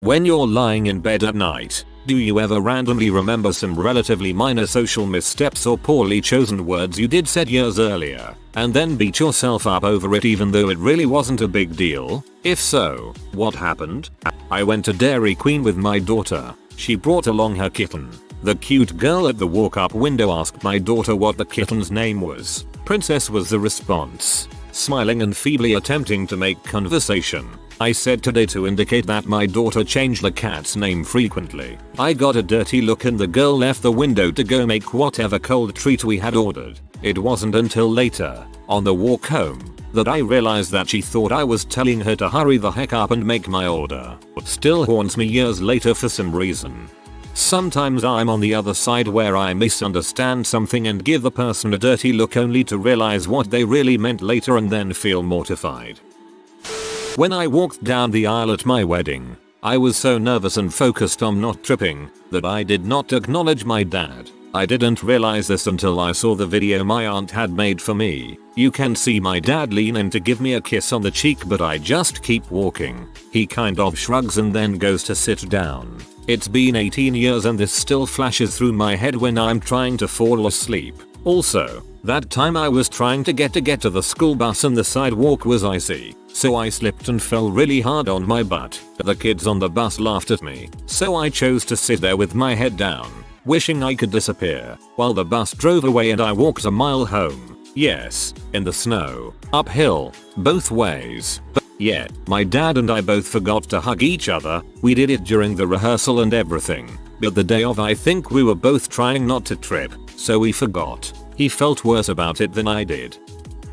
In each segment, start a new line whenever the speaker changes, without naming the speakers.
When you're lying in bed at night, do you ever randomly remember some relatively minor social missteps or poorly chosen words you did said years earlier, and then beat yourself up over it even though it really wasn't a big deal? If so, what happened? I went to Dairy Queen with my daughter. She brought along her kitten. The cute girl at the walk-up window asked my daughter what the kitten's name was. Princess was the response. Smiling and feebly attempting to make conversation, I said today to indicate that my daughter changed the cat's name frequently. I got a dirty look and the girl left the window to go make whatever cold treat we had ordered. It wasn't until later, on the walk home, that I realized that she thought I was telling her to hurry the heck up and make my order. Still haunts me years later for some reason. Sometimes I'm on the other side where I misunderstand something and give the person a dirty look only to realize what they really meant later and then feel mortified. When I walked down the aisle at my wedding, I was so nervous and focused on not tripping that I did not acknowledge my dad. I didn't realize this until I saw the video my aunt had made for me. You can see my dad lean in to give me a kiss on the cheek, but I just keep walking. He kind of shrugs and then goes to sit down. It's been 18 years and this still flashes through my head when I'm trying to fall asleep. Also, that time I was trying to get to the school bus and the sidewalk was icy, so I slipped and fell really hard on my butt. The kids on the bus laughed at me, so I chose to sit there with my head down, wishing I could disappear, while the bus drove away and I walked a mile home. Yes, in the snow, uphill, both ways. Yeah, my dad and I both forgot to hug each other. We did it during the rehearsal and everything, but the day of I think we were both trying not to trip, so we forgot. He felt worse about it than I did.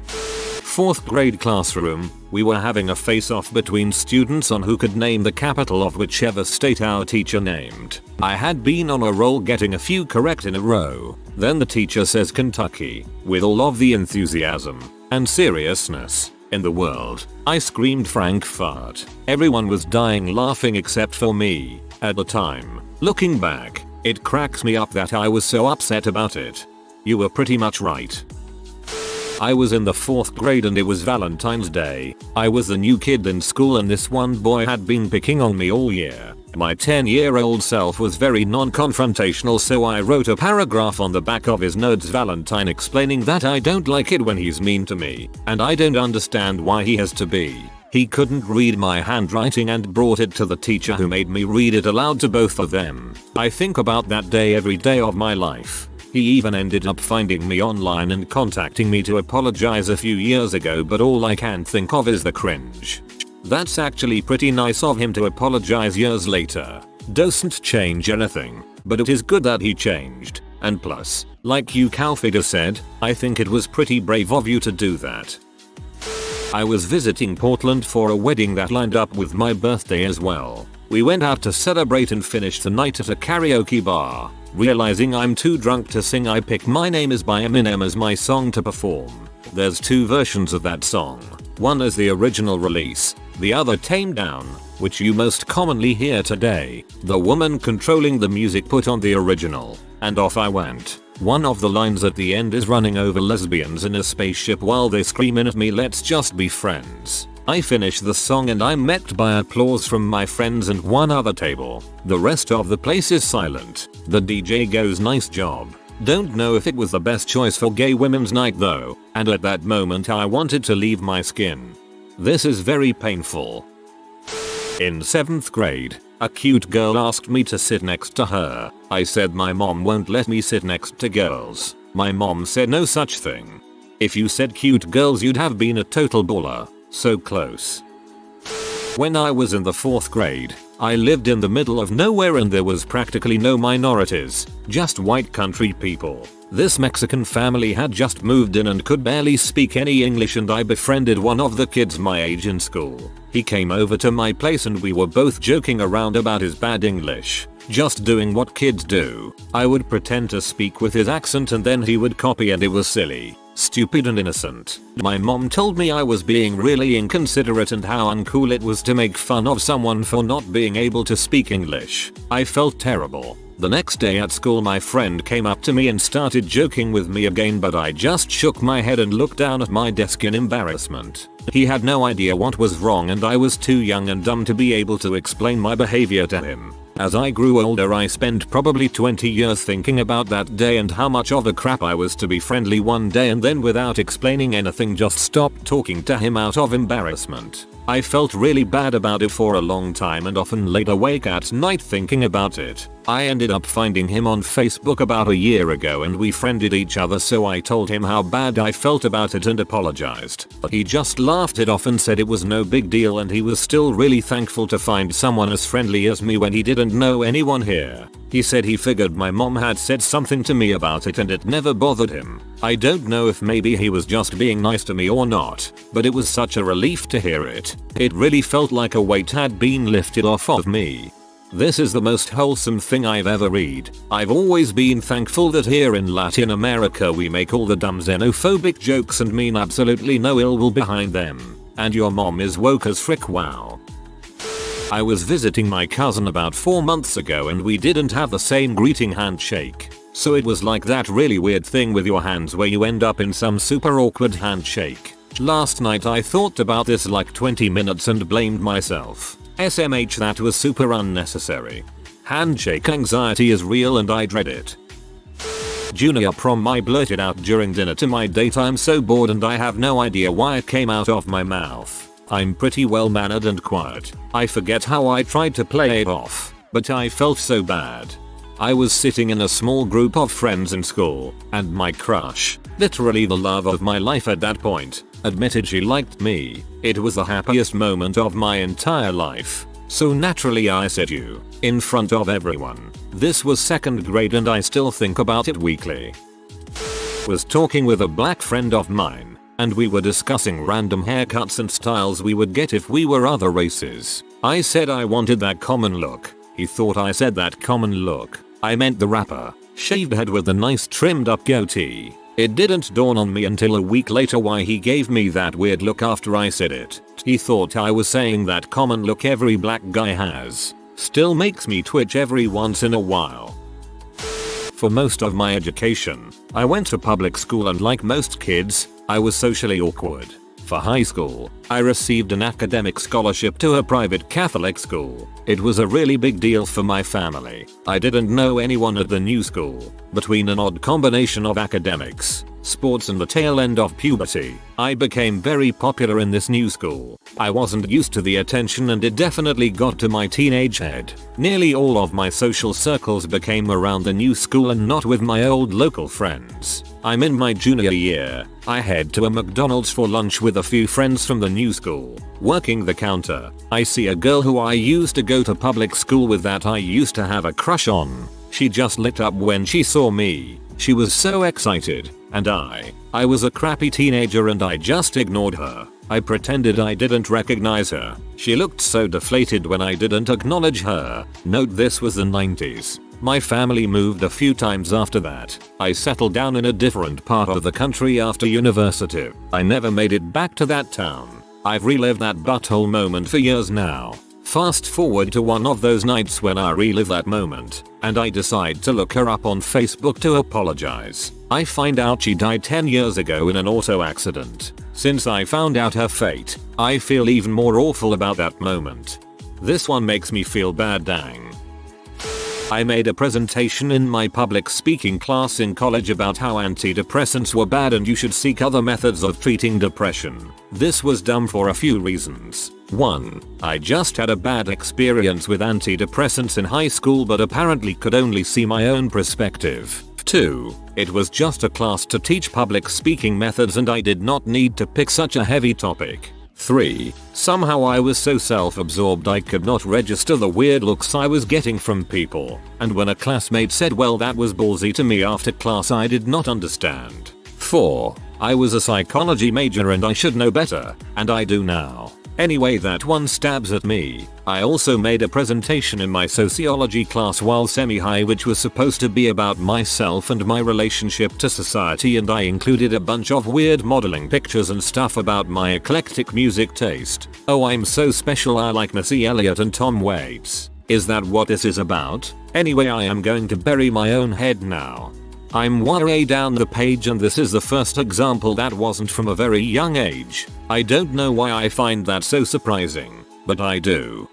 4th grade classroom, we were having a face-off between students on who could name the capital of whichever state our teacher named. I had been on a roll getting a few correct in a row. Then the teacher says Kentucky, with all of the enthusiasm and seriousness in the world. I screamed Frankfurt. Everyone was dying laughing except for me at the time. Looking back, it cracks me up that I was so upset about it. You were pretty much right. I was in the 4th grade and it was Valentine's Day. I was the new kid in school and this one boy had been picking on me all year. My 10-year-old self was very non-confrontational, so I wrote a paragraph on the back of his Nerds Valentine explaining that I don't like it when he's mean to me, and I don't understand why he has to be. He couldn't read my handwriting and brought it to the teacher who made me read it aloud to both of them. I think about that day every day of my life. He even ended up finding me online and contacting me to apologize a few years ago, but all I can think of is the cringe. That's actually pretty nice of him to apologize years later. Doesn't change anything, but it is good that he changed. And plus, like you Calfigure said, I think it was pretty brave of you to do that. I was visiting Portland for a wedding that lined up with my birthday as well. We went out to celebrate and finished the night at a karaoke bar. Realizing I'm too drunk to sing, I picked My Name Is by Eminem as my song to perform. There's 2 versions of that song. One is the original release, the other tamed down, which you most commonly hear today. The woman controlling the music put on the original, and off I went. One of the lines at the end is running over lesbians in a spaceship while they scream in at me, "Let's just be friends." I finish the song and I'm met by applause from my friends and one other table. The rest of the place is silent. The DJ goes, "Nice job." Don't know if it was the best choice for gay women's night though, and at that moment I wanted to leave my skin. This is very painful. In 7th grade, a cute girl asked me to sit next to her. I said my mom won't let me sit next to girls. My mom said no such thing. If you said cute girls you'd have been a total baller. So close. When I was in the 4th grade, I lived in the middle of nowhere and there was practically no minorities, just white country people. This Mexican family had just moved in and could barely speak any English, and I befriended one of the kids my age in school. He came over to my place and we were both joking around about his bad English, just doing what kids do. I would pretend to speak with his accent and then he would copy and it was silly. stupid and innocent. My mom told me I was being really inconsiderate and how uncool it was to make fun of someone for not being able to speak English. I felt terrible. The next day at school my friend came up to me and started joking with me again, but I just shook my head and looked down at my desk in embarrassment. He had no idea what was wrong and I was too young and dumb to be able to explain my behavior to him. As I grew older I spent probably 20 years thinking about that day and how much of a crap I was to be friendly one day and then without explaining anything just stopped talking to him out of embarrassment. I felt really bad about it for a long time and often laid awake at night thinking about it. I ended up finding him on Facebook about a year ago and we friended each other, so I told him how bad I felt about it and apologized. But he just laughed it off and said it was no big deal and he was still really thankful to find someone as friendly as me when he didn't know anyone here. He said he figured my mom had said something to me about it and it never bothered him. I don't know if maybe he was just being nice to me or not, but it was such a relief to hear it. It really felt like a weight had been lifted off of me. This is the most wholesome thing I've ever read. I've always been thankful that here in Latin America we make all the dumb xenophobic jokes and mean absolutely no ill will behind them. And your mom is woke as frick, wow. I was visiting my cousin about 4 months ago and we didn't have the same greeting handshake. So it was like that really weird thing with your hands where you end up in some super awkward handshake. Last night I thought about this like 20 minutes and blamed myself. SMH, that was super unnecessary. Handshake anxiety is real and I dread it. Junior prom, I blurted out during dinner to my date, I'm so bored and I have no idea why it came out of my mouth. I'm pretty well mannered and quiet. I forget how I tried to play it off, but I felt so bad. I was sitting in a small group of friends in school, and my crush, literally the love of my life at that point, admitted she liked me. It was the happiest moment of my entire life. So naturally I said you, in front of everyone. This was 2nd grade and I still think about it weekly. Was talking with a black friend of mine, and we were discussing random haircuts and styles we would get if we were other races. I said I wanted that common look. He thought I said that common look I meant the rapper, shaved head with a nice trimmed up goatee. It didn't dawn on me until a week later why he gave me that weird look after I said it. He thought I was saying that common look every black guy has. Still makes me twitch every once in a while. For most of my education, I went to public school and like most kids, I was socially awkward. For high school, I received an academic scholarship to a private Catholic school. It was a really big deal for my family. I didn't know anyone at the new school. Between an odd combination of academics, sports and the tail end of puberty, I became very popular in this new school. I wasn't used to the attention and it definitely got to my teenage head. Nearly all of my social circles became around the new school and not with my old local friends. I'm in my junior year. I head to a McDonald's for lunch with a few friends from the new school. Working the counter, I see a girl who I used to go to public school with that I used to have a crush on. She just lit up when she saw me. She was so excited, and I was a crappy teenager and I just ignored her. I pretended I didn't recognize her. She looked so deflated when I didn't acknowledge her. Note this was the 90s. My family moved a few times after that. I settled down in a different part of the country after university. I never made it back to that town. I've relived that butthole moment for years now. Fast forward to one of those nights when I relive that moment, and I decide to look her up on Facebook to apologize. I find out she died 10 years ago in an auto accident. Since I found out her fate, I feel even more awful about that moment. This one makes me feel bad, dang. I made a presentation in my public speaking class in college about how antidepressants were bad and you should seek other methods of treating depression. This was dumb for a few reasons. 1. I just had a bad experience with antidepressants in high school but apparently could only see my own perspective. 2. It was just a class to teach public speaking methods and I did not need to pick such a heavy topic. 3. Somehow I was so self-absorbed I could not register the weird looks I was getting from people, and when a classmate said well that was ballsy to me after class I did not understand. 4. I was a psychology major and I should know better, and I do now. Anyway, that one stabs at me. I also made a presentation in my sociology class while semi-high which was supposed to be about myself and my relationship to society, and I included a bunch of weird modeling pictures and stuff about my eclectic music taste. Oh, I'm so special, I like Missy Elliott and Tom Waits. Is that what this is about? Anyway, I am going to bury my own head now. I'm way down the page and this is the first example that wasn't from a very young age. I don't know why I find that so surprising, but I do.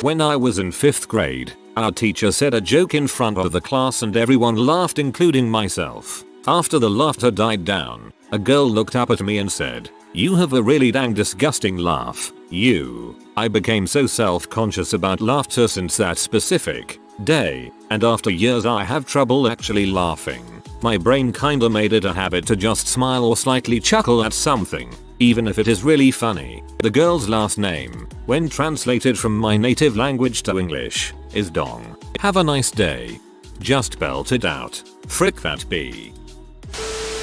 When I was in 5th grade, our teacher said a joke in front of the class and everyone laughed, including myself. After the laughter died down, a girl looked up at me and said, "You have a really dang disgusting laugh, you." I became so self-conscious about laughter since that specific day, and after years I have trouble actually laughing. My brain kinda made it a habit to just smile or slightly chuckle at something, even if it is really funny. The girl's last name, when translated from my native language to English, is Dong. Have a nice day. Just belt it out. Frick that bee.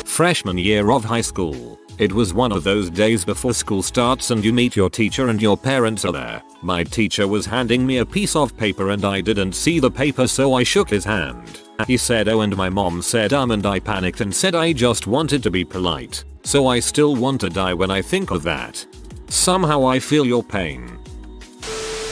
Freshman year of high school. It was one of those days before school starts and you meet your teacher and your parents are there. My teacher was handing me a piece of paper and I didn't see the paper, so I shook his hand. He said "oh," and my mom said and I panicked and said I just wanted to be polite. So I still want to die when I think of that. Somehow I feel your pain.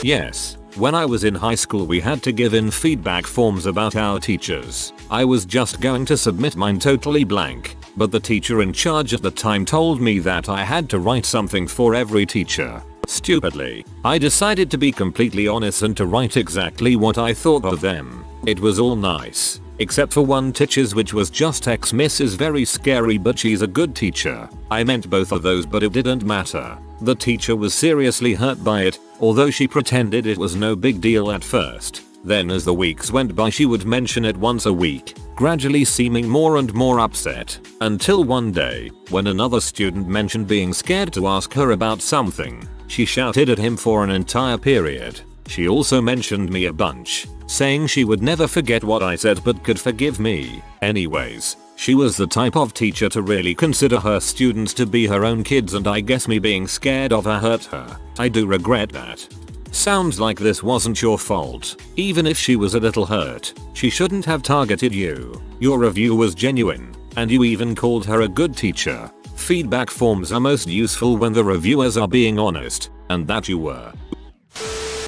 Yes, when I was in high school we had to give in feedback forms about our teachers. I was just going to submit mine totally blank, but the teacher in charge at the time told me that I had to write something for every teacher. Stupidly, I decided to be completely honest and to write exactly what I thought of them. It was all nice, except for one teacher's, which was just "Miss is very scary but she's a good teacher." I meant both of those, but it didn't matter. The teacher was seriously hurt by it, although she pretended it was no big deal at first. Then as the weeks went by she would mention it once a week, gradually seeming more and more upset, until one day, when another student mentioned being scared to ask her about something, she shouted at him for an entire period. She also mentioned me a bunch, saying she would never forget what I said but could forgive me. Anyways, she was the type of teacher to really consider her students to be her own kids, and I guess me being scared of her hurt her. I do regret that. Sounds like this wasn't your fault. Even if she was a little hurt, she shouldn't have targeted you. Your review was genuine, and you even called her a good teacher. Feedback forms are most useful when the reviewers are being honest, and that you were.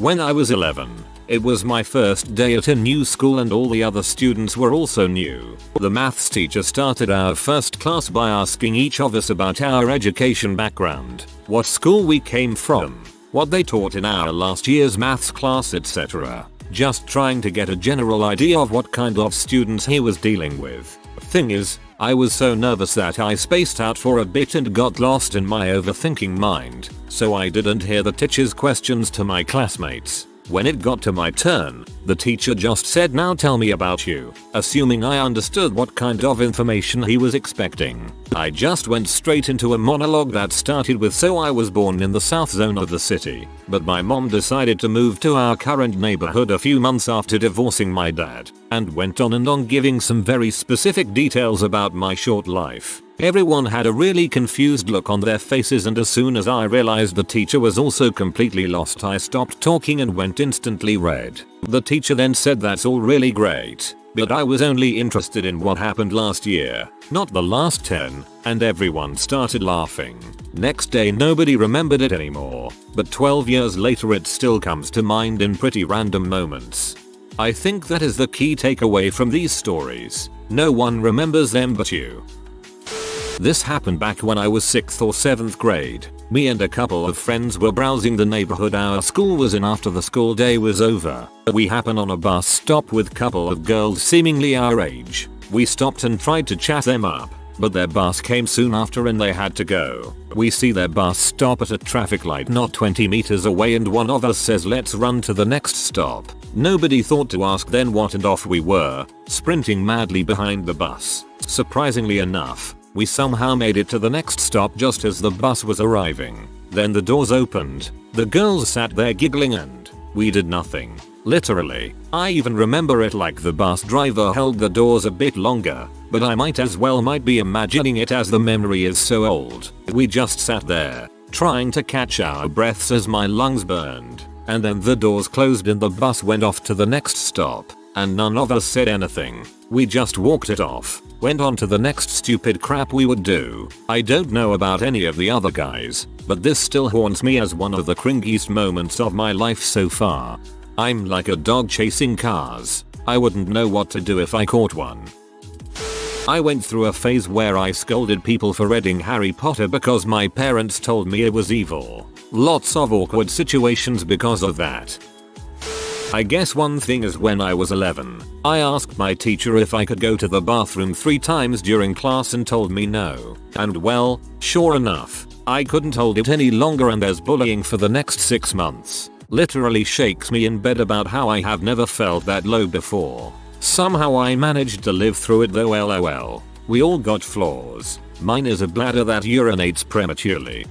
When I was 11, it was my first day at a new school and all the other students were also new. The maths teacher started our first class by asking each of us about our education background, what school we came from, what they taught in our last year's maths class, etc. Just trying to get a general idea of what kind of students he was dealing with. Thing is, I was so nervous that I spaced out for a bit and got lost in my overthinking mind, so I didn't hear the teacher's questions to my classmates. When it got to my turn, the teacher just said, "Now tell me about you," assuming I understood what kind of information he was expecting. I just went straight into a monologue that started with "So I was born in the south zone of the city, but my mom decided to move to our current neighborhood a few months after divorcing my dad," and went on and on giving some very specific details about my short life. Everyone had a really confused look on their faces, and as soon as I realized the teacher was also completely lost, I stopped talking and went instantly red. The teacher then said, "That's all really great, but I was only interested in what happened last year, not the last 10, and everyone started laughing. Next day nobody remembered it anymore, but 12 years later it still comes to mind in pretty random moments. I think that is the key takeaway from these stories. No one remembers them but you. This happened back when I was 6th or 7th grade. Me and a couple of friends were browsing the neighborhood our school was in after the school day was over. We happened on a bus stop with couple of girls seemingly our age. We stopped and tried to chat them up, but their bus came soon after and they had to go. We see their bus stop at a traffic light not 20 meters away and one of us says, "Let's run to the next stop." Nobody thought to ask then what, and off we were, sprinting madly behind the bus. Surprisingly enough, we somehow made it to the next stop just as the bus was arriving. Then the doors opened, the girls sat there giggling and we did nothing. Literally, I even remember it like the bus driver held the doors a bit longer, but I might be imagining it as the memory is so old. We just sat there, trying to catch our breaths as my lungs burned, and then the doors closed and the bus went off to the next stop, and none of us said anything. We just walked it off, went on to the next stupid crap we would do. I don't know about any of the other guys, but this still haunts me as one of the cringiest moments of my life so far. I'm like a dog chasing cars. I wouldn't know what to do if I caught one. I went through a phase where I scolded people for reading Harry Potter because my parents told me it was evil. Lots of awkward situations because of that. I guess one thing is when I was 11, I asked my teacher if I could go to the bathroom 3 times during class and told me no. And well, sure enough, I couldn't hold it any longer and there's bullying for the next 6 months. Literally shakes me in bed about how I have never felt that low before. Somehow I managed to live through it though, lol. We all got flaws. Mine is a bladder that urinates prematurely.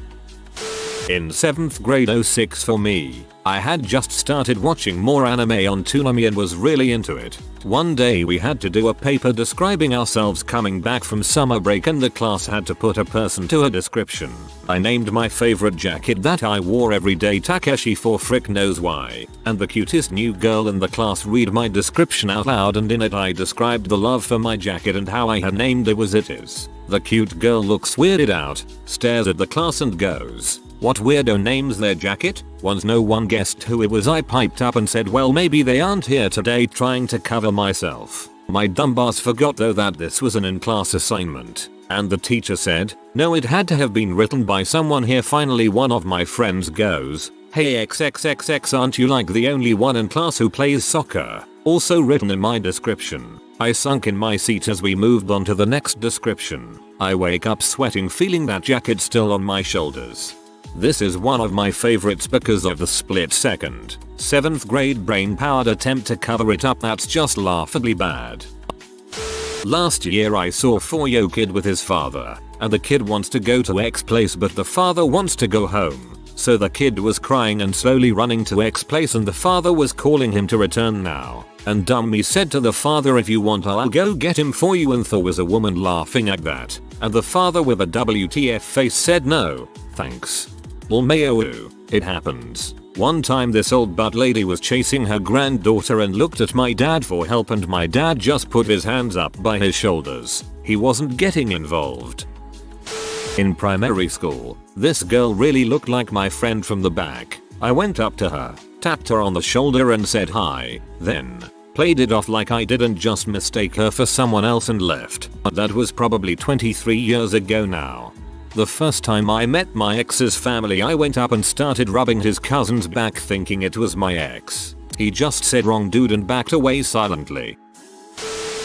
In 7th grade 06 for me, I had just started watching more anime on Toonami and was really into it. One day we had to do a paper describing ourselves coming back from summer break and the class had to put a person to a description. I named my favorite jacket that I wore every day Takeshi for frick knows why, and the cutest new girl in the class read my description out loud and in it I described the love for my jacket and how I had named it was it is. The cute girl looks weirded out, stares at the class and goes, "What weirdo names their jacket?" Once no one guessed who it was I piped up and said, "Well, maybe they aren't here today," trying to cover myself. My dumb ass forgot though that this was an in-class assignment, and the teacher said, "No, it had to have been written by someone here." Finally one of my friends goes, "Hey XXXX, aren't you like the only one in class who plays soccer?" Also written in my description. I sunk in my seat as we moved on to the next description. I wake up sweating feeling that jacket still on my shoulders. This is one of my favorites because of the split second, 7th grade brain powered attempt to cover it up that's just laughably bad. Last year I saw 4-year-old kid with his father, and the kid wants to go to X place but the father wants to go home. So the kid was crying and slowly running to X place and the father was calling him to return now. And dummy said to the father, "If you want I'll go get him for you," and there was a woman laughing at that. And the father with a WTF face said, "No, thanks." Lmao, it happens. One time this old butt lady was chasing her granddaughter and looked at my dad for help and my dad just put his hands up by his shoulders. He wasn't getting involved. In primary school, this girl really looked like my friend from the back. I went up to her, tapped her on the shoulder and said hi, then played it off like I didn't just mistake her for someone else and left. That was probably 23 years ago now. The first time I met my ex's family I went up and started rubbing his cousin's back thinking it was my ex. He just said wrong dude and backed away silently.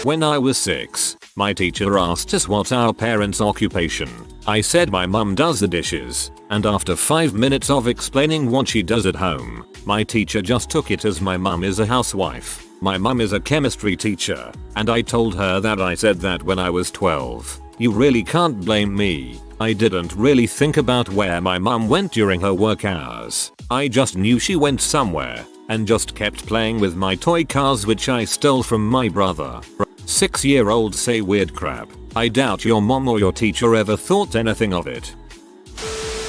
When I was 6, my teacher asked us what our parents' occupation. I said my mum does the dishes, and after 5 minutes of explaining what she does at home, my teacher just took it as my mum is a housewife. My mum is a chemistry teacher, and I told her that I said that when I was 12. You really can't blame me. I didn't really think about where my mum went during her work hours. I just knew she went somewhere, and just kept playing with my toy cars which I stole from my brother. 6-year-olds say weird crap. I doubt your mom or your teacher ever thought anything of it.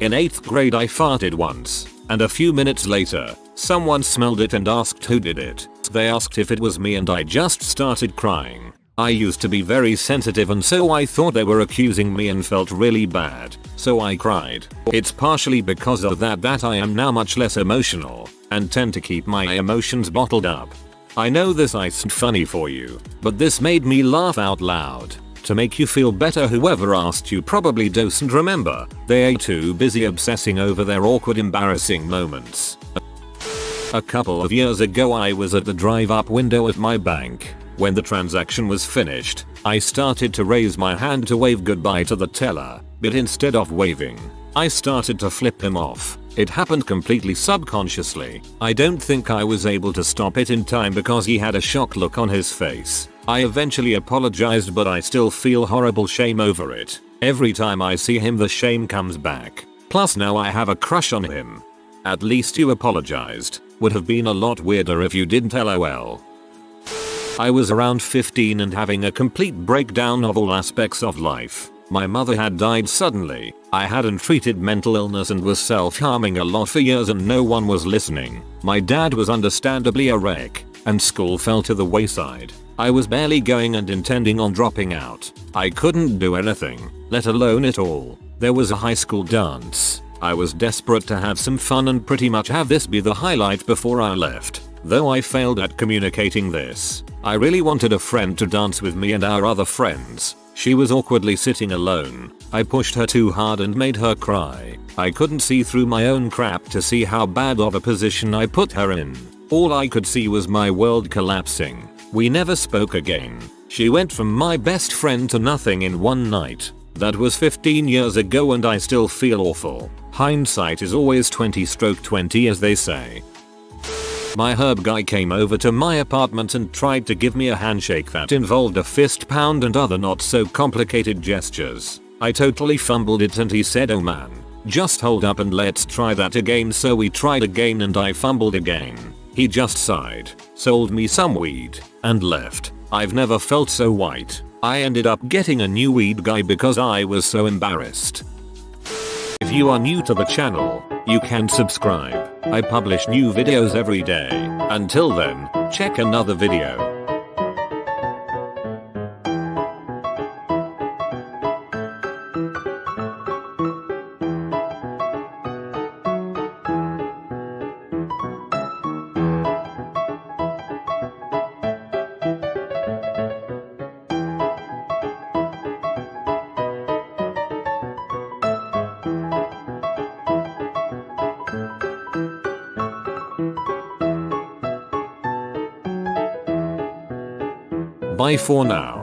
In 8th grade I farted once, and a few minutes later, someone smelled it and asked who did it. They asked if it was me and I just started crying. I used to be very sensitive and so I thought they were accusing me and felt really bad, so I cried. It's partially because of that I am now much less emotional, and tend to keep my emotions bottled up. I know this isn't funny for you, but this made me laugh out loud. To make you feel better, whoever asked you probably doesn't remember. They are too busy obsessing over their awkward embarrassing moments. A couple of years ago I was at the drive-up window at my bank. When the transaction was finished, I started to raise my hand to wave goodbye to the teller, but instead of waving, I started to flip him off. It happened completely subconsciously. I don't think I was able to stop it in time because he had a shocked look on his face. I eventually apologized but I still feel horrible shame over it. Every time I see him the shame comes back. Plus now I have a crush on him. At least you apologized. Would have been a lot weirder if you didn't, lol. I was around 15 and having a complete breakdown of all aspects of life. My mother had died suddenly. I hadn't treated mental illness and was self-harming a lot for years and no one was listening. My dad was understandably a wreck, and school fell to the wayside. I was barely going and intending on dropping out. I couldn't do anything, let alone it all. There was a high school dance. I was desperate to have some fun and pretty much have this be the highlight before I left. Though I failed at communicating this. I really wanted a friend to dance with me and our other friends. She was awkwardly sitting alone. I pushed her too hard and made her cry. I couldn't see through my own crap to see how bad of a position I put her in. All I could see was my world collapsing. We never spoke again. She went from my best friend to nothing in one night. That was 15 years ago and I still feel awful. Hindsight is always 20/20 as they say. My herb guy came over to my apartment and tried to give me a handshake that involved a fist pound and other not so complicated gestures. I totally fumbled it and he said, "Oh man, just hold up and let's try that again." So we tried again and I fumbled again. He just sighed, sold me some weed, and left. I've never felt so white. I ended up getting a new weed guy because I was so embarrassed. If you are new to the channel, you can subscribe. I publish new videos every day. Until then, check another video. Bye for now.